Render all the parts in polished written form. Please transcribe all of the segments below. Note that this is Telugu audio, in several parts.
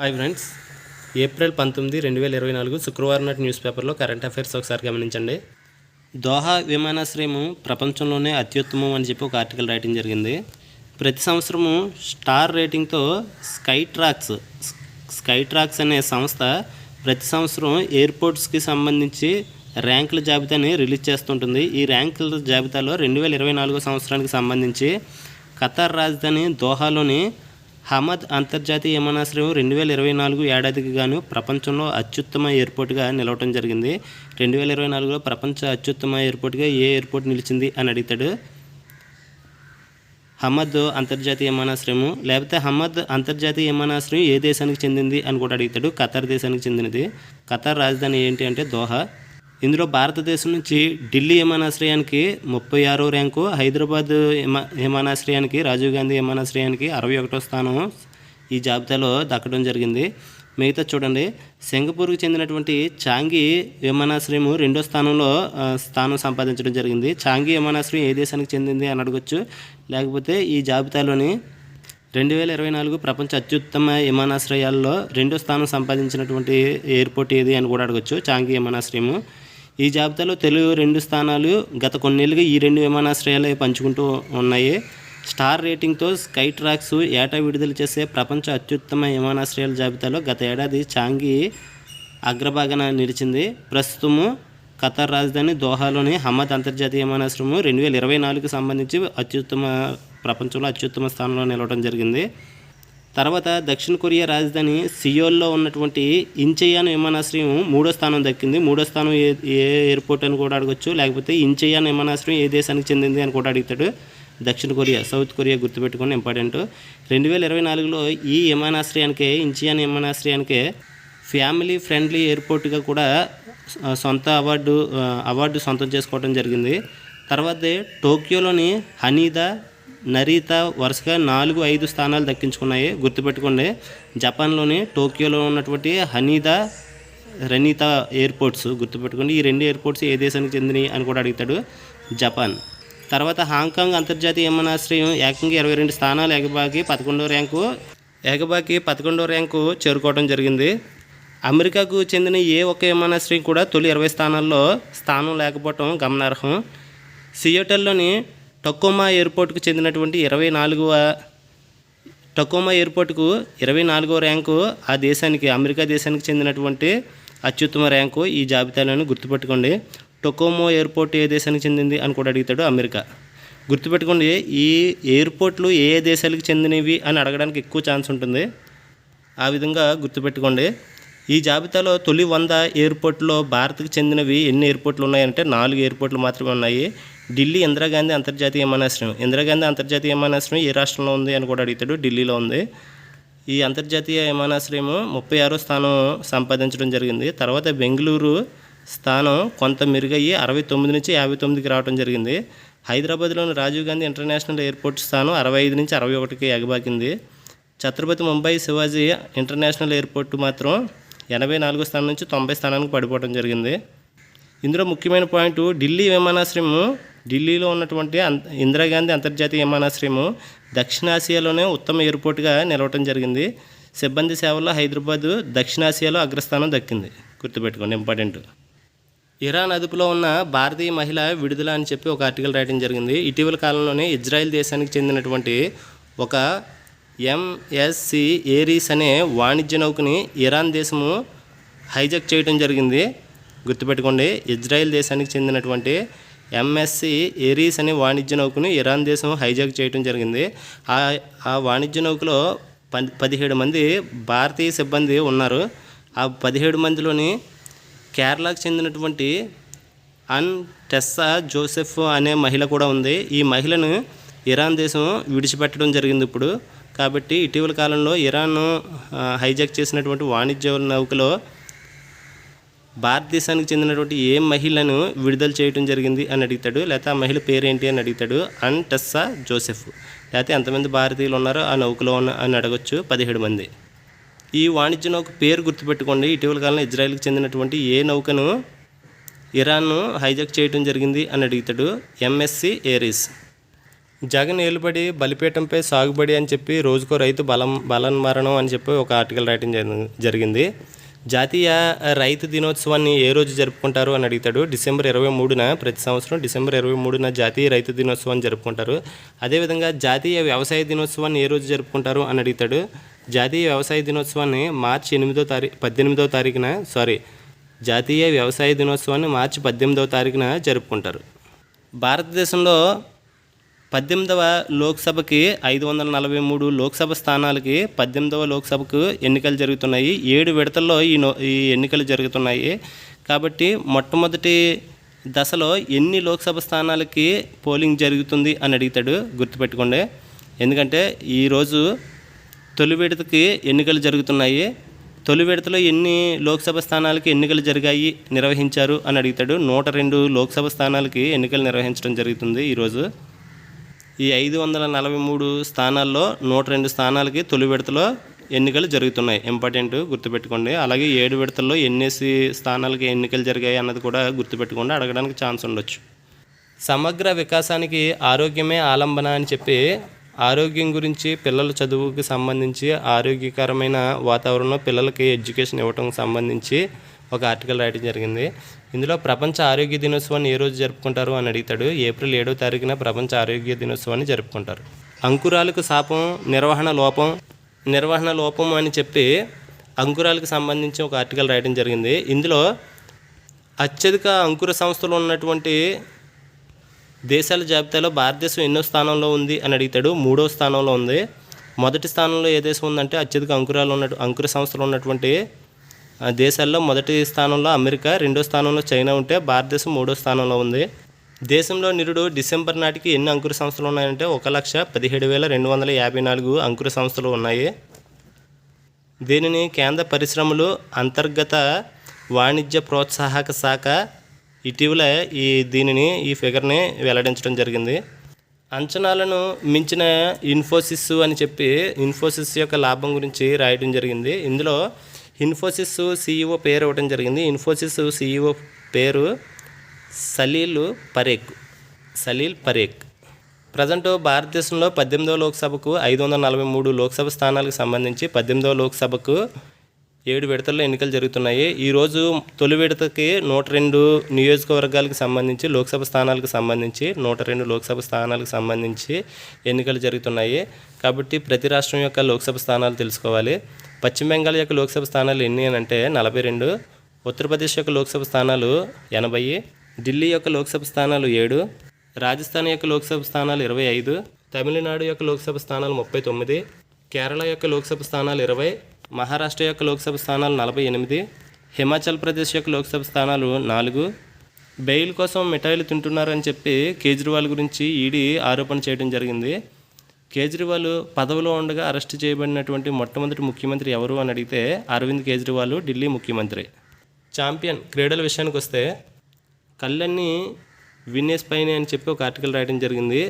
హాయ్ ఫ్రెండ్స్, ఏప్రిల్ 19, 2024 శుక్రవారం నాటి న్యూస్ పేపర్లో కరెంట్ అఫైర్స్ ఒకసారి గమనించండి. దోహా విమానాశ్రయము ప్రపంచంలోనే అత్యుత్తమం అని చెప్పి ఒక ఆర్టికల్ రాయటం జరిగింది. ప్రతి సంవత్సరము స్టార్ రేటింగ్తో స్కై ట్రాక్స్ అనే సంస్థ ప్రతి సంవత్సరం ఎయిర్పోర్ట్స్కి సంబంధించి ర్యాంకుల జాబితాని రిలీజ్ చేస్తుంటుంది. ఈ ర్యాంకుల జాబితాలో 2024 సంవత్సరానికి సంబంధించి ఖతార్ రాజధాని దోహాలోని హమద్ అంతర్జాతీయ విమానాశ్రయం 2024 ఏడాదికి గాను ప్రపంచంలో అత్యుత్తమ ఎయిర్పోర్ట్గా నిలవటం జరిగింది. 2024లో ప్రపంచ అత్యుత్తమ ఎయిర్పోర్ట్గా ఏ ఎయిర్పోర్ట్ నిలిచింది అని అడుగుతాడు. హమద్ అంతర్జాతీయ విమానాశ్రయము, లేకపోతే హమద్ అంతర్జాతీయ విమానాశ్రయం ఏ దేశానికి చెందింది అని కూడా అడుగుతాడు. ఖతార్ దేశానికి చెందినది. ఖతార్ రాజధాని ఏంటి అంటే దోహా. ఇందులో భారతదేశం నుంచి ఢిల్లీ విమానాశ్రయానికి 36వ ర్యాంకు, హైదరాబాద్ విమానాశ్రయానికి, రాజీవ్ గాంధీ విమానాశ్రయానికి 61వ స్థానం ఈ జాబితాలో దక్కడం జరిగింది. మిగతా చూడండి, సింగపూర్కి చెందినటువంటి చాంగి విమానాశ్రయం 2వ స్థానం సంపాదించడం జరిగింది. చాంగి విమానాశ్రయం ఏ దేశానికి చెందింది అని అడగొచ్చు. లేకపోతే ఈ జాబితాలోని 2024 ప్రపంచ అత్యుత్తమ విమానాశ్రయాల్లో 2వ స్థానం సంపాదించినటువంటి ఎయిర్పోర్ట్ ఏది అని కూడా అడగొచ్చు. చాంగి విమానాశ్రయము. ఈ జాబితాలో తెలుగు 2 స్థానాలు గత కొన్నేళ్ళుగా ఈ 2 విమానాశ్రయాలే పంచుకుంటూ ఉన్నాయి. స్టార్ రేటింగ్తో స్కై ట్రాక్స్ ఏటా విడుదల చేసే ప్రపంచ అత్యుత్తమ విమానాశ్రయాల జాబితాలో గత ఏడాది చాంగి అగ్రభాగాన నిలిచింది. ప్రస్తుతము ఖతార్ రాజధాని దోహాలోని హమద్ అంతర్జాతీయ విమానాశ్రయం 2024కి సంబంధించి ప్రపంచంలో అత్యుత్తమ స్థానంలో నిలవడం జరిగింది. తర్వాత దక్షిణ కొరియా రాజధాని సియోల్లో ఉన్నటువంటి ఇంచయాన్ విమానాశ్రయం 3వ స్థానం దక్కింది. 3వ స్థానం ఏ ఎయిర్పోర్ట్ అని కూడా అడగొచ్చు. లేకపోతే ఇంచయాన్ విమానాశ్రయం ఏ దేశానికి చెందింది అని కూడా అడుగుతాడు. దక్షిణ కొరియా, సౌత్ కొరియా గుర్తుపెట్టుకోండి, ఇంపార్టెంట్. 2024లో ఈ విమానాశ్రయానికే, ఇంచయాన్ విమానాశ్రయానికే ఫ్యామిలీ ఫ్రెండ్లీ ఎయిర్పోర్ట్గా కూడా అవార్డు సొంతం చేసుకోవడం జరిగింది. తర్వాత టోక్యోలోని హనీదా, నరీతా వరుసగా 4, 5 స్థానాలు దక్కించుకున్నాయి. గుర్తుపెట్టుకోండి, జపాన్లోని టోక్యోలో ఉన్నటువంటి హనీదా, రనీతా ఎయిర్పోర్ట్స్ గుర్తుపెట్టుకోండి. ఈ 2 ఎయిర్పోర్ట్స్ ఏ దేశానికి చెందినవి అని కూడా అడుగుతాడు. జపాన్. తర్వాత హాంకాంగ్ అంతర్జాతీయ విమానాశ్రయం ఏకంగా 22 స్థానాలు ఎగబాకి 11వ ర్యాంకు చేరుకోవడం జరిగింది. అమెరికాకు చెందిన ఏ ఒక్క విమానాశ్రయం కూడా తొలి 20 స్థానాల్లో స్థానం లేకపోవటం గమనార్హం. సియోటల్లోని టకోమా ఎయిర్పోర్ట్కు చెందినటువంటి 24వ ర్యాంకు ఆ దేశానికి, అమెరికా దేశానికి చెందినటువంటి అత్యుత్తమ ర్యాంకు ఈ జాబితాలను గుర్తుపెట్టుకోండి. టొకోమో ఎయిర్పోర్ట్ ఏ దేశానికి చెందింది అని కూడా అడుగుతాడు. అమెరికా. గుర్తుపెట్టుకోండి, ఈ ఎయిర్పోర్ట్లు ఏ దేశాలకు చెందినవి అని అడగడానికి ఎక్కువ ఛాన్స్ ఉంటుంది. ఆ విధంగా గుర్తుపెట్టుకోండి. ఈ జాబితాలో తొలి 100 ఎయిర్పోర్ట్లో భారత్కి చెందినవి ఎన్ని ఎయిర్పోర్ట్లు ఉన్నాయంటే 4 ఎయిర్పోర్ట్లు మాత్రమే ఉన్నాయి. ఢిల్లీ ఇందిరాగాంధీ అంతర్జాతీయ విమానాశ్రయం ఏ రాష్ట్రంలో ఉంది అని కూడా అడుగుతాడు. ఢిల్లీలో ఉంది. ఈ అంతర్జాతీయ విమానాశ్రయం 36వ స్థానం సంపాదించడం జరిగింది. తర్వాత బెంగళూరు స్థానం కొంత మెరుగయ్యి 69 నుంచి 59కి రావడం జరిగింది. హైదరాబాద్లోని రాజీవ్ గాంధీ ఇంటర్నేషనల్ ఎయిర్పోర్ట్ స్థానం 65 నుంచి 61కి ఎగబాకింది. ఛత్రపతి ముంబై శివాజీ ఇంటర్నేషనల్ ఎయిర్పోర్ట్ మాత్రం 84వ స్థానం నుంచి 90 స్థానానికి పడిపోవడం జరిగింది. ఇందులో ముఖ్యమైన పాయింట్, ఢిల్లీ విమానాశ్రయం, ఢిల్లీలో ఉన్నటువంటి ఇందిరాగాంధీ అంతర్జాతీయ విమానాశ్రయం దక్షిణాసియాలోనే ఉత్తమ ఎయిర్పోర్ట్గా నిలవటం జరిగింది. సిబ్బంది సేవల్లో హైదరాబాద్ దక్షిణాసియాలో అగ్రస్థానం దక్కింది. గుర్తుపెట్టుకోండి, ఇంపార్టెంట్. ఇరాన్ అదుపులో ఉన్న భారతీయ మహిళ విడుదల అని చెప్పి ఒక ఆర్టికల్ రాయడం జరిగింది. ఇటీవల కాలంలోనే ఇజ్రాయెల్ దేశానికి చెందినటువంటి ఒక ఎంఎస్సి ఏరీస్ అనే వాణిజ్య నౌకని ఇరాన్ దేశము హైజాక్ చేయడం జరిగింది. గుర్తుపెట్టుకోండి, ఇజ్రాయెల్ దేశానికి చెందినటువంటి ఎంఎస్సి ఏరీస్ అనే వాణిజ్య నౌకను ఇరాన్ దేశం హైజాక్ చేయడం జరిగింది. ఆ వాణిజ్య నౌకలో 17 మంది భారతీయ సిబ్బంది ఉన్నారు. ఆ 17 మందిలోని కేరళకు చెందినటువంటి టెస్సా జోసెఫ్ అనే మహిళ కూడా ఉంది. ఈ మహిళను ఇరాన్ దేశం విడిచిపెట్టడం జరిగింది ఇప్పుడు. కాబట్టి ఇటీవల కాలంలో ఇరాన్ హైజాక్ చేసినటువంటి వాణిజ్య నౌకలో భారతదేశానికి చెందినటువంటి ఏ మహిళను విడుదల చేయడం జరిగింది అని అడుగుతాడు. లేకపోతే ఆ మహిళ పేరేంటి అని అడుగుతాడు. Tessa Joseph. లేకపోతే ఎంతమంది భారతీయులు ఉన్నారో ఆ నౌకలో అని అడగొచ్చు. 17 మంది. ఈ వాణిజ్య నౌక పేరు గుర్తుపెట్టుకోండి. ఇటీవల కాలంలో ఇజ్రాయెల్కి చెందినటువంటి ఏ నౌకను ఇరాన్ హైజాక్ చేయడం జరిగింది అని అడుగుతాడు. MSc Aries. జగన్ ఏలుబడి బలిపీఠంపై సాగుబడి అని చెప్పి రోజుకో రైతు బలన్మరణం అని చెప్పి ఒక ఆర్టికల్ రాయటం జరిగింది. జాతీయ రైతు దినోత్సవాన్ని ఏ రోజు జరుపుకుంటారు అని అడుగుతాడు. డిసెంబర్ 23న ప్రతి సంవత్సరం డిసెంబర్ 23న జాతీయ రైతు దినోత్సవాన్ని జరుపుకుంటారు. అదేవిధంగా జాతీయ వ్యవసాయ దినోత్సవాన్ని ఏ రోజు జరుపుకుంటారు అని అడుగుతాడు. జాతీయ వ్యవసాయ దినోత్సవాన్ని మార్చి 18వ తారీఖున జాతీయ వ్యవసాయ దినోత్సవాన్ని మార్చి 18వ తారీఖున జరుపుకుంటారు. భారతదేశంలో 18వ లోక్సభకి 543 లోక్సభ స్థానాలకి 18వ లోక్సభకు ఎన్నికలు జరుగుతున్నాయి. 7 విడతల్లో ఈ ఎన్నికలు జరుగుతున్నాయి. కాబట్టి మొట్టమొదటి దశలో ఎన్ని లోక్సభ స్థానాలకి పోలింగ్ జరుగుతుంది అని అడుగుతాడు. గుర్తుపెట్టుకోండి, ఎందుకంటే ఈరోజు తొలి విడతకి ఎన్నికలు జరుగుతున్నాయి. తొలి విడతలో ఎన్ని లోక్సభ స్థానాలకి ఎన్నికలు నిర్వహించారు అని అడుగుతాడు. 102 లోక్సభ స్థానాలకి ఎన్నికలు నిర్వహించడం జరుగుతుంది ఈరోజు. ఈ 543 స్థానాల్లో 102 స్థానాలకి తొలి విడతలో ఎన్నికలు జరుగుతున్నాయి. ఇంపార్టెంట్, గుర్తుపెట్టుకోండి. అలాగే 7 విడతల్లో ఎన్నేసి స్థానాలకి ఎన్నికలు జరిగాయి అన్నది కూడా గుర్తుపెట్టుకోండి, అడగడానికి ఛాన్స్ ఉండొచ్చు. సమగ్ర వికాసానికి ఆరోగ్యమే ఆలంబన అని చెప్పి ఆరోగ్యం గురించి, పిల్లల చదువుకి సంబంధించి ఆరోగ్యకరమైన వాతావరణంలో పిల్లలకి ఎడ్యుకేషన్ ఇవ్వటం సంబంధించి ఒక ఆర్టికల్ రాయడం జరిగింది. ఇందులో ప్రపంచ ఆరోగ్య దినోత్సవాన్ని ఏ రోజు జరుపుకుంటారు అని అడుగుతాడు. ఏప్రిల్ 7వ తారీఖున ప్రపంచ ఆరోగ్య దినోత్సవాన్ని జరుపుకుంటారు. అంకురాలకు శాపం, నిర్వహణ లోపం అని చెప్పి అంకురాలకు సంబంధించి ఒక ఆర్టికల్ రాయడం జరిగింది. ఇందులో అత్యధిక అంకుర సంస్థలు ఉన్నటువంటి దేశాల జాబితాలో భారతదేశం ఎన్నో స్థానంలో ఉంది అని అడుగుతాడు. 3వ స్థానంలో ఉంది. మొదటి స్థానంలో ఏ దేశం ఉందంటే అత్యధిక అంకుర సంస్థలు ఉన్నటువంటి దేశాల్లో మొదటి స్థానంలో అమెరికా, 2వ స్థానంలో చైనా ఉంటే భారతదేశం 3వ స్థానంలో ఉంది. దేశంలో నిరుడు డిసెంబర్ నాటికి ఎన్ని అంకుర సంస్థలు ఉన్నాయంటే 1,17,254 అంకుర సంస్థలు ఉన్నాయి. దీనిని కేంద్ర పరిశ్రమలు అంతర్గత వాణిజ్య ప్రోత్సాహక శాఖ ఇటీవల ఈ ఫిగర్ని వెల్లడించడం జరిగింది. అంచనాలను మించిన ఇన్ఫోసిస్ అని చెప్పి ఇన్ఫోసిస్ యొక్క లాభం గురించి రాయడం జరిగింది. ఇందులో ఇన్ఫోసిస్ CEO పేరు ఇవ్వడం జరిగింది. ఇన్ఫోసిస్ CEO పేరు సలీల్ పరేఖ్. ప్రజెంట్ భారతదేశంలో 18వ లోక్సభకు 543 లోక్సభ స్థానాలకు సంబంధించి 18వ లోక్సభకు 7 విడతల్లో ఎన్నికలు జరుగుతున్నాయి. ఈరోజు తొలి విడతకి 102 నియోజకవర్గాలకు సంబంధించి లోక్సభ స్థానాలకు సంబంధించి 102 లోక్సభ స్థానాలకు సంబంధించి ఎన్నికలు జరుగుతున్నాయి. కాబట్టి ప్రతి రాష్ట్రం యొక్క లోక్సభ స్థానాలు తెలుసుకోవాలి. పశ్చిమ బెంగాల్ యొక్క లోక్సభ స్థానాలు ఎన్ని అని అంటే 42, ఉత్తరప్రదేశ్ యొక్క లోక్సభ స్థానాలు 80, ఢిల్లీ యొక్క లోక్సభ స్థానాలు 7, రాజస్థాన్ యొక్క లోక్సభ స్థానాలు 25, తమిళనాడు యొక్క లోక్సభ స్థానాలు 39, కేరళ యొక్క లోక్సభ స్థానాలు 20, మహారాష్ట్ర యొక్క లోక్సభ స్థానాలు 48, హిమాచల్ ప్రదేశ్ యొక్క లోక్సభ స్థానాలు 4. బెయిల్ కోసం మిఠాయిలు తింటున్నారని చెప్పి కేజ్రీవాల్ గురించి ఈడీ ఆరోపణ చేయడం జరిగింది. కేజ్రీవాల్ పదవిలో ఉండగా అరెస్ట్ చేయబడినటువంటి మొట్టమొదటి ముఖ్యమంత్రి ఎవరు అని అడిగితే అరవింద్ కేజ్రీవాల్ ఢిల్లీ ముఖ్యమంత్రి. ఛాంపియన్ క్రీడల విషయానికి వస్తే కళ్ళన్నీ విన్నేస్ పైన అని చెప్పి ఒక ఆర్టికల్ రాయడం జరిగింది.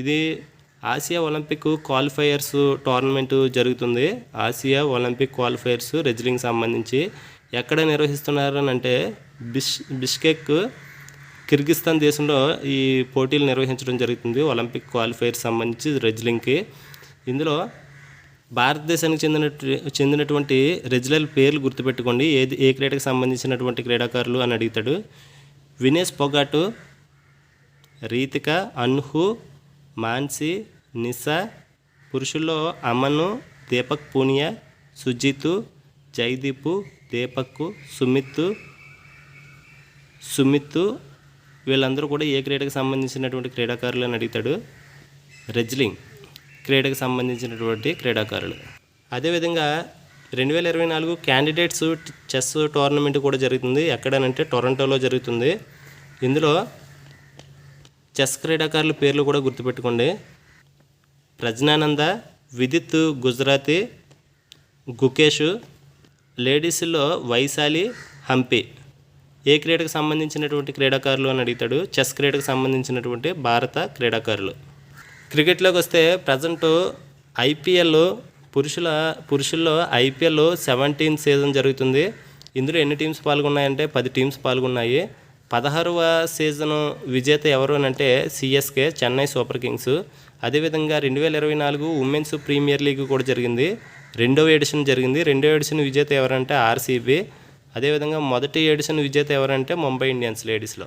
ఇది ఆసియా ఒలింపిక్ క్వాలిఫైయర్స్ టోర్నమెంటు జరుగుతుంది. ఆసియా ఒలింపిక్ క్వాలిఫైయర్స్ రెజ్లింగ్ సంబంధించి ఎక్కడ నిర్వహిస్తున్నారు అని అంటే బిష్కెక్ కిర్గిస్తాన్ దేశంలో ఈ పోటీలు నిర్వహించడం జరుగుతుంది. ఒలింపిక్ క్వాలిఫైయర్స్ సంబంధించి రెజ్లింగ్కి. ఇందులో భారతదేశానికి చెందినటువంటి రెజ్లర్ పేర్లు గుర్తుపెట్టుకోండి. ఏ క్రీడకు సంబంధించినటువంటి క్రీడాకారులు అని అడుగుతాడు. వినేష్ పొగాటు, రీతిక, అన్హు, మాన్సి, నిసా. పురుషుల్లో అమను, దీపక్ పూనియా, సుజిత్, జైదీప్, దీపక్, సుమిత్ వీళ్ళందరూ కూడా ఏ క్రీడకు సంబంధించినటువంటి క్రీడాకారులు అని అడుగుతాడు. రెజ్లింగ్ క్రీడకు సంబంధించినటువంటి క్రీడాకారులు. అదేవిధంగా 2024 క్యాండిడేట్స్ చెస్ టోర్నమెంట్ కూడా జరుగుతుంది. ఎక్కడనంటే టొరంటోలో జరుగుతుంది. ఇందులో చెస్ క్రీడాకారుల పేర్లు కూడా గుర్తుపెట్టుకోండి. ప్రజ్ఞానంద, విదిత్ గుజరాతీ, గుకేష్. లేడీస్లో వైశాలి, హంపి. ఏ క్రీడకు సంబంధించినటువంటి క్రీడాకారులు అని అడుగుతాడు. చెస్ క్రీడకు సంబంధించినటువంటి భారత క్రీడాకారులు. క్రికెట్లోకి వస్తే ప్రజెంట్ ఐపీఎల్ పురుషుల్లో ఐపీఎల్ 17th సీజన్ జరుగుతుంది. ఇందులో ఎన్ని టీమ్స్ పాల్గొన్నాయంటే 10 టీమ్స్ పాల్గొన్నాయి. 16వ సీజను విజేత ఎవరు అని అంటే సిఎస్కే, చెన్నై సూపర్ కింగ్స్. అదేవిధంగా 2024 ఉమెన్స్ ప్రీమియర్ లీగ్ కూడా జరిగింది. రెండవ ఎడిషన్ జరిగింది. రెండవ ఎడిషన్ విజేత ఎవరంటే ఆర్సీబీ. అదేవిధంగా మొదటి ఎడిషన్ విజేత ఎవరంటే ముంబై ఇండియన్స్ లేడీస్లో.